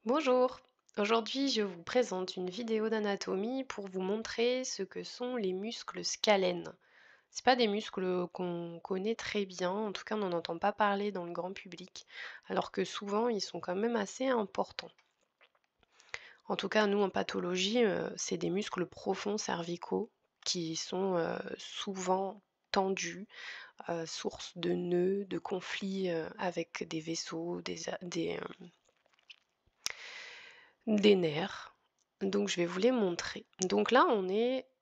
Bonjour, aujourd'hui je vous présente une vidéo d'anatomie pour vous montrer ce que sont les muscles scalènes. C'est pas des muscles qu'on connaît très bien, en tout cas on n'en entend pas parler dans le grand public, alors que souvent ils sont quand même assez importants. En tout cas nous en pathologie, c'est des muscles profonds cervicaux qui sont souvent tendus, source de nœuds, de conflits avec des vaisseaux, des nerfs. Donc je vais vous les montrer. Donc là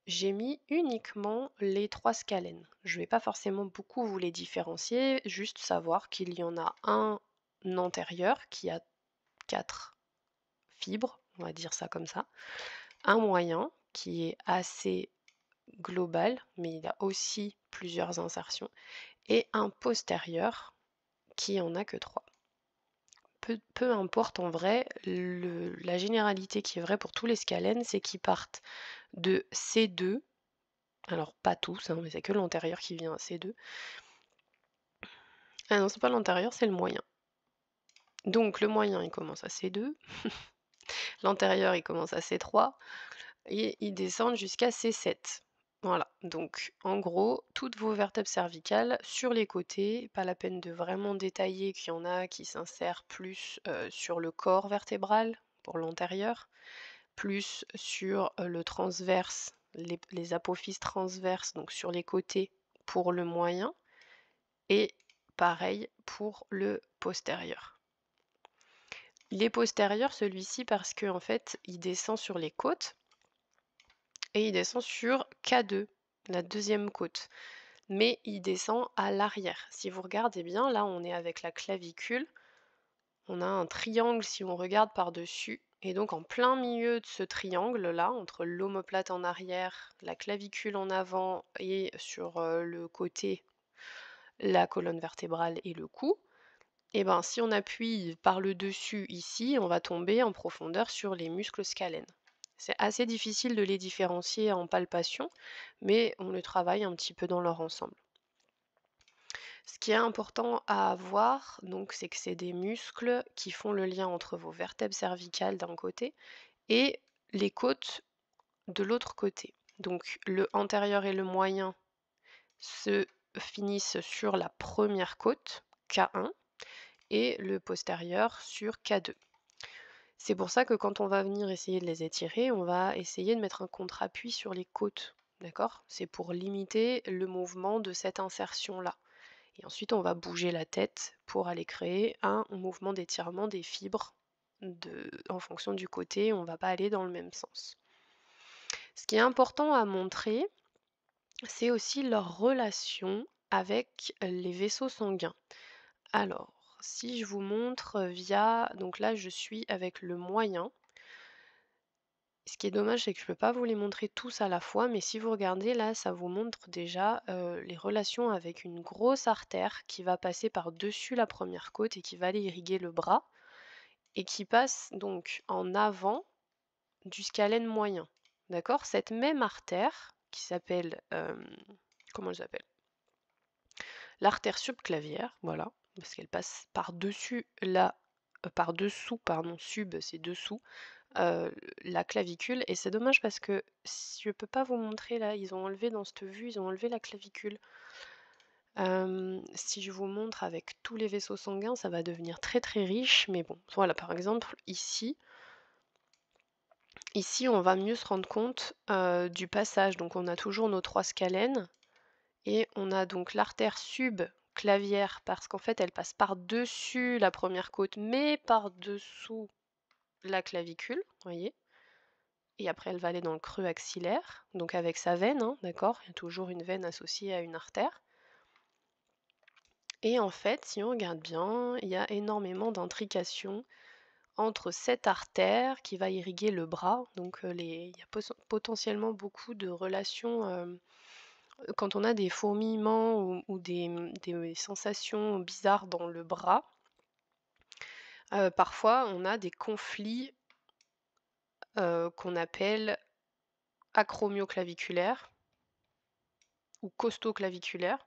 j'ai mis uniquement les 3 scalènes. Je ne vais pas forcément beaucoup vous les différencier, juste savoir qu'il y en a un antérieur qui a 4 fibres, on va dire ça comme ça. Un moyen qui est assez global, mais il a aussi plusieurs insertions. Et un postérieur qui en a que 3. Peu importe en vrai, la généralité qui est vraie pour tous les scalènes, c'est qu'ils partent de C2, alors pas tous, hein, mais c'est que l'antérieur qui vient à C2. Ah non, c'est pas l'antérieur, c'est le moyen. Donc le moyen, il commence à C2, l'antérieur, il commence à C3, et ils descendent jusqu'à C7. Voilà, donc en gros, toutes vos vertèbres cervicales sur les côtés, pas la peine de vraiment détailler qu'il y en a qui s'insèrent plus sur le corps vertébral pour l'antérieur, plus sur le transverse, les apophyses transverses, donc sur les côtés pour le moyen, et pareil pour le postérieur. Les postérieurs, celui-ci parce que en fait, il descend sur les côtes et il descend sur K2, la deuxième côte. Mais il descend à l'arrière. Si vous regardez bien, là on est avec la clavicule, on a un triangle si on regarde par-dessus, et donc en plein milieu de ce triangle-là, entre l'omoplate en arrière, la clavicule en avant et sur le côté, la colonne vertébrale et le cou, et ben si on appuie par le dessus ici, on va tomber en profondeur sur les muscles scalènes. C'est assez difficile de les différencier en palpation, mais on le travaille un petit peu dans leur ensemble. Ce qui est important à avoir, donc, c'est que c'est des muscles qui font le lien entre vos vertèbres cervicales d'un côté et les côtes de l'autre côté. Donc le antérieur et le moyen se finissent sur la première côte, K1, et le postérieur sur K2. C'est pour ça que quand on va venir essayer de les étirer, on va essayer de mettre un contre-appui sur les côtes. D'accord? C'est pour limiter le mouvement de cette insertion-là. Et ensuite, on va bouger la tête pour aller créer un mouvement d'étirement des fibres en fonction du côté. On ne va pas aller dans le même sens. Ce qui est important à montrer, c'est aussi leur relation avec les vaisseaux sanguins. Alors, si je vous montre via... Donc là, je suis avec le moyen. Ce qui est dommage, c'est que je ne peux pas vous les montrer tous à la fois, mais si vous regardez là, ça vous montre déjà les relations avec une grosse artère qui va passer par-dessus la première côte et qui va aller irriguer le bras, et qui passe donc en avant du scalène moyen. D'accord? Cette même artère, qui s'appelle, comment elle s'appelle? L'artère subclavière, voilà, parce qu'elle passe par-dessus par-dessous, pardon, sub, c'est dessous, la clavicule, et c'est dommage parce que je peux pas vous montrer là, ils ont enlevé dans cette vue, ils ont enlevé la clavicule. Si je vous montre avec tous les vaisseaux sanguins, ça va devenir très très riche, mais bon, voilà, par exemple ici on va mieux se rendre compte du passage. Donc on a toujours nos 3 scalènes et on a donc l'artère subclavière parce qu'en fait elle passe par-dessus la première côte mais par-dessous la clavicule, voyez? Et après elle va aller dans le creux axillaire, donc avec sa veine, hein, d'accord? Il y a toujours une veine associée à une artère. Et en fait, si on regarde bien, il y a énormément d'intrications entre cette artère qui va irriguer le bras, donc il y a potentiellement beaucoup de relations, quand on a des fourmillements ou des sensations bizarres dans le bras, parfois on a des conflits, qu'on appelle acromioclaviculaires ou costoclaviculaires,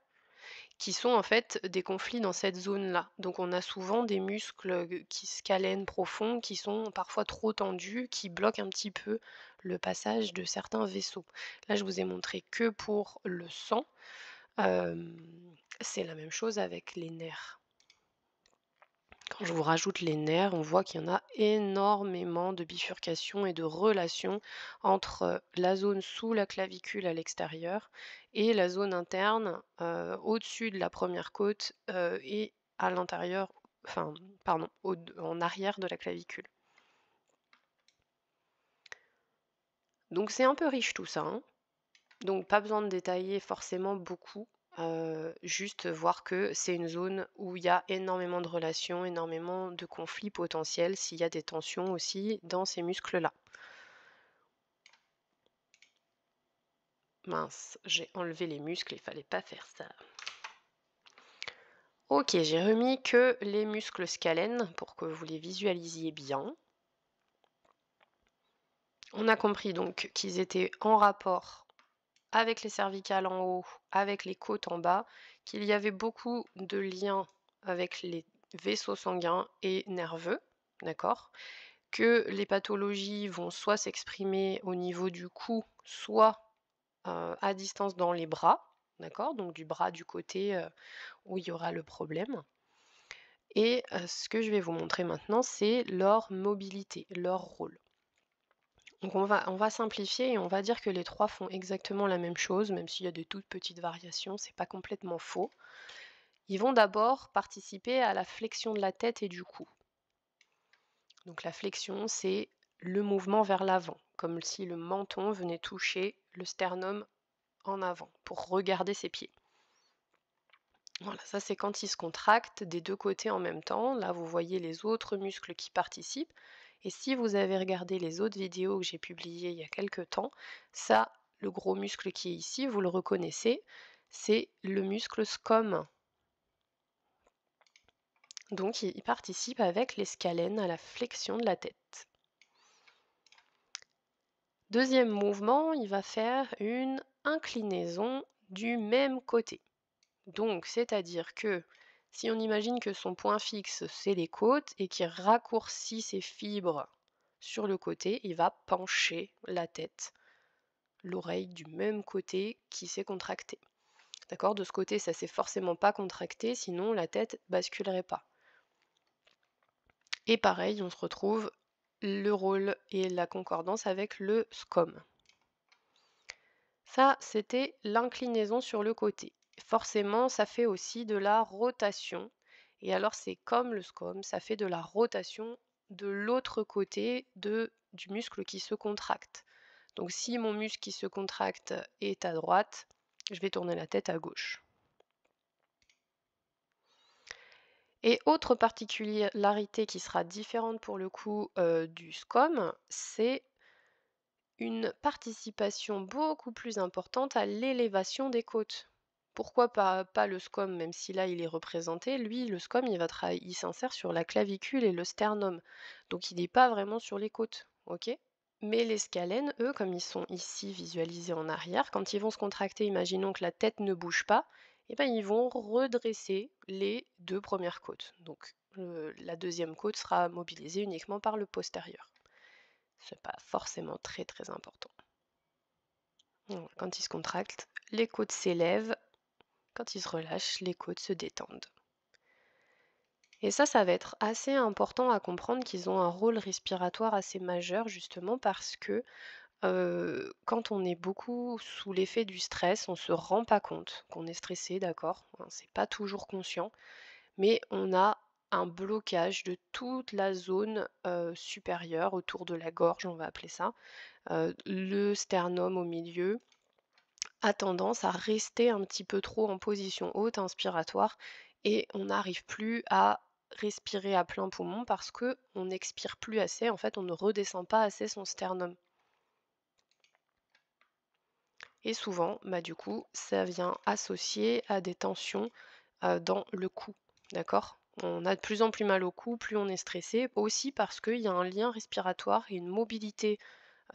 qui sont en fait des conflits dans cette zone-là. Donc on a souvent des muscles qui se câlènent profonds, qui sont parfois trop tendus, qui bloquent un petit peu le passage de certains vaisseaux. Là, je vous ai montré que pour le sang. Hem, c'est la même chose avec les nerfs. Quand je vous rajoute les nerfs, on voit qu'il y en a énormément de bifurcations et de relations entre la zone sous la clavicule à l'extérieur et la zone interne au-dessus de la première côte et à l'intérieur, enfin, pardon, en arrière de la clavicule. Donc c'est un peu riche tout ça, hein. Donc pas besoin de détailler forcément beaucoup, juste voir que c'est une zone où il y a énormément de relations, énormément de conflits potentiels, s'il y a des tensions aussi dans ces muscles-là. Mince, j'ai enlevé les muscles, il fallait pas faire ça. Ok, j'ai remis que les muscles scalènes pour que vous les visualisiez bien. On a compris donc qu'ils étaient en rapport avec les cervicales en haut, avec les côtes en bas, qu'il y avait beaucoup de liens avec les vaisseaux sanguins et nerveux, d'accord? Que les pathologies vont soit s'exprimer au niveau du cou, soit à distance dans les bras, d'accord? Donc du bras du côté où il y aura le problème. Et ce que je vais vous montrer maintenant, c'est leur mobilité, leur rôle. Donc on va simplifier et on va dire que les 3 font exactement la même chose, même s'il y a des toutes petites variations, c'est pas complètement faux. Ils vont d'abord participer à la flexion de la tête et du cou. Donc la flexion, c'est le mouvement vers l'avant, comme si le menton venait toucher le sternum en avant pour regarder ses pieds. Voilà, ça c'est quand ils se contractent des 2 côtés en même temps. Là, vous voyez les autres muscles qui participent. Et si vous avez regardé les autres vidéos que j'ai publiées il y a quelques temps, ça, le gros muscle qui est ici, vous le reconnaissez, c'est le muscle scom. Donc il participe avec les scalènes à la flexion de la tête. Deuxième mouvement, il va faire une inclinaison du même côté. Donc, c'est-à-dire que si on imagine que son point fixe, c'est les côtes et qu'il raccourcit ses fibres sur le côté, il va pencher la tête, l'oreille du même côté qui s'est contracté. D'accord? De ce côté, ça s'est forcément pas contracté, sinon la tête basculerait pas. Et pareil, on se retrouve le rôle et la concordance avec le scom. Ça, c'était l'inclinaison sur le côté. Forcément, ça fait aussi de la rotation. Et alors, c'est comme le scom, ça fait de la rotation de l'autre côté du muscle qui se contracte. Donc, si mon muscle qui se contracte est à droite, je vais tourner la tête à gauche. Et autre particularité qui sera différente pour le coup du scom, c'est une participation beaucoup plus importante à l'élévation des côtes. Pourquoi pas le scom, même si là il est représenté, lui le scom il s'insère sur la clavicule et le sternum, donc il n'est pas vraiment sur les côtes, ok? Mais les scalènes, eux, comme ils sont ici visualisés en arrière, quand ils vont se contracter, imaginons que la tête ne bouge pas, et ben ils vont redresser les 2 premières côtes. Donc la deuxième côte sera mobilisée uniquement par le postérieur. C'est pas forcément très très important. Voilà, quand ils se contractent, les côtes s'élèvent. Quand ils se relâchent, les côtes se détendent. Et ça va être assez important à comprendre qu'ils ont un rôle respiratoire assez majeur justement parce que quand on est beaucoup sous l'effet du stress, on se rend pas compte qu'on est stressé, d'accord? Hein, c'est pas toujours conscient, mais on a un blocage de toute la zone supérieure autour de la gorge, on va appeler ça, le sternum au milieu a tendance à rester un petit peu trop en position haute inspiratoire et on n'arrive plus à respirer à plein poumon parce que on n'expire plus assez, en fait on ne redescend pas assez son sternum. Et souvent, bah, du coup, ça vient associé à des tensions dans le cou, d'accord? On a de plus en plus mal au cou, plus on est stressé, aussi parce qu'il y a un lien respiratoire et une mobilité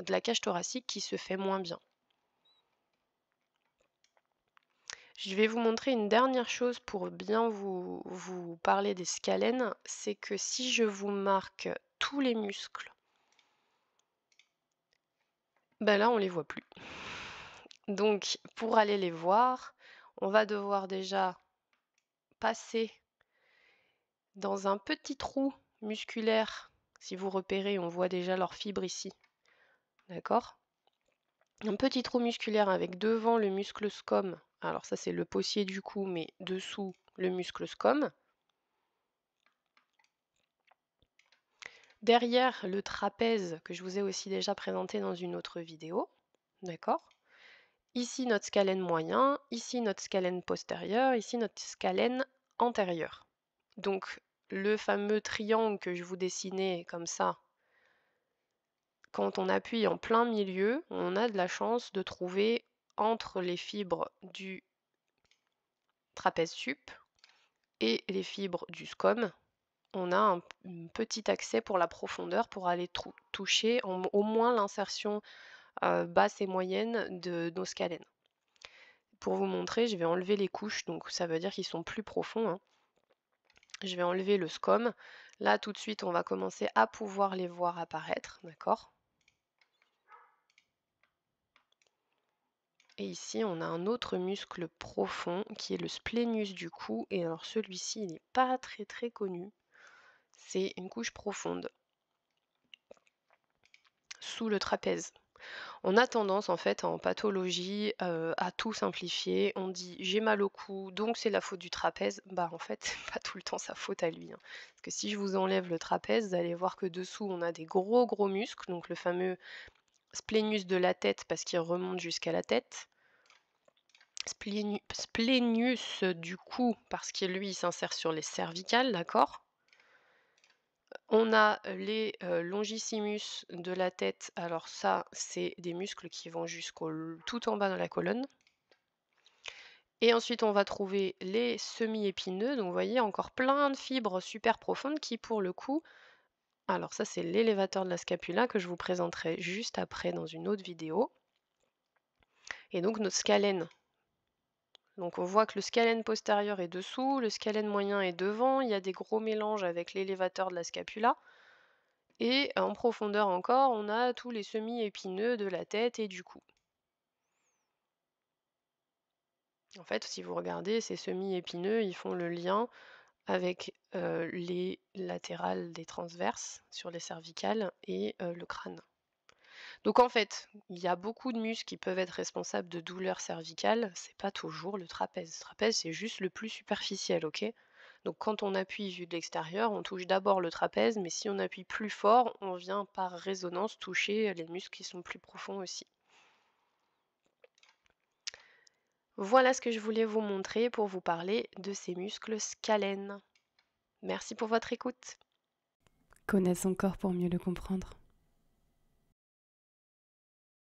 de la cage thoracique qui se fait moins bien. Je vais vous montrer une dernière chose pour bien vous parler des scalènes, c'est que si je vous marque tous les muscles, ben là on les voit plus. Donc pour aller les voir, on va devoir déjà passer dans un petit trou musculaire. Si vous repérez, on voit déjà leurs fibres ici. D'accord? Un petit trou musculaire avec devant le muscle scom. Alors ça c'est le possier du cou, mais dessous le muscle scom. Derrière le trapèze que je vous ai aussi déjà présenté dans une autre vidéo. D'accord? Ici notre scalène moyen, ici notre scalène postérieur, ici notre scalène antérieur. Donc le fameux triangle que je vous dessinais comme ça, quand on appuie en plein milieu, on a de la chance de trouver entre les fibres du trapèze sup et les fibres du scom, on a un petit accès pour la profondeur pour aller toucher au moins l'insertion basse et moyenne de nos scalènes. Pour vous montrer, je vais enlever les couches, donc ça veut dire qu'ils sont plus profonds, hein. Je vais enlever le scom. Là, tout de suite, on va commencer à pouvoir les voir apparaître, d'accord? Et ici, on a un autre muscle profond qui est le splenius du cou. Et alors celui-ci, il n'est pas très connu. C'est une couche profonde sous le trapèze. On a tendance en fait en pathologie à tout simplifier. On dit j'ai mal au cou, donc c'est la faute du trapèze. Bah en fait, c'est pas tout le temps sa faute à lui, hein. Parce que si je vous enlève le trapèze, vous allez voir que dessous on a des gros muscles, donc le fameux splenius de la tête parce qu'il remonte jusqu'à la tête. Splenius du cou parce que lui il s'insère sur les cervicales, d'accord? On a les longissimus de la tête. Alors ça, c'est des muscles qui vont tout en bas de la colonne. Et ensuite, on va trouver les semi-épineux. Donc, vous voyez, encore plein de fibres super profondes qui, pour le coup, alors ça, c'est l'élévateur de la scapula que je vous présenterai juste après dans une autre vidéo. Et donc, notre scalène. Donc, on voit que le scalène postérieur est dessous, le scalène moyen est devant. Il y a des gros mélanges avec l'élévateur de la scapula. Et en profondeur encore, on a tous les semi-épineux de la tête et du cou. En fait, si vous regardez, ces semi-épineux, ils font le lien avec les latérales des transverses sur les cervicales et le crâne. Donc en fait, il y a beaucoup de muscles qui peuvent être responsables de douleurs cervicales, c'est pas toujours le trapèze. Le trapèze, c'est juste le plus superficiel, ok? Donc quand on appuie vu de l'extérieur, on touche d'abord le trapèze, mais si on appuie plus fort, on vient par résonance toucher les muscles qui sont plus profonds aussi. Voilà ce que je voulais vous montrer pour vous parler de ces muscles scalènes. Merci pour votre écoute. Connaître son corps pour mieux le comprendre.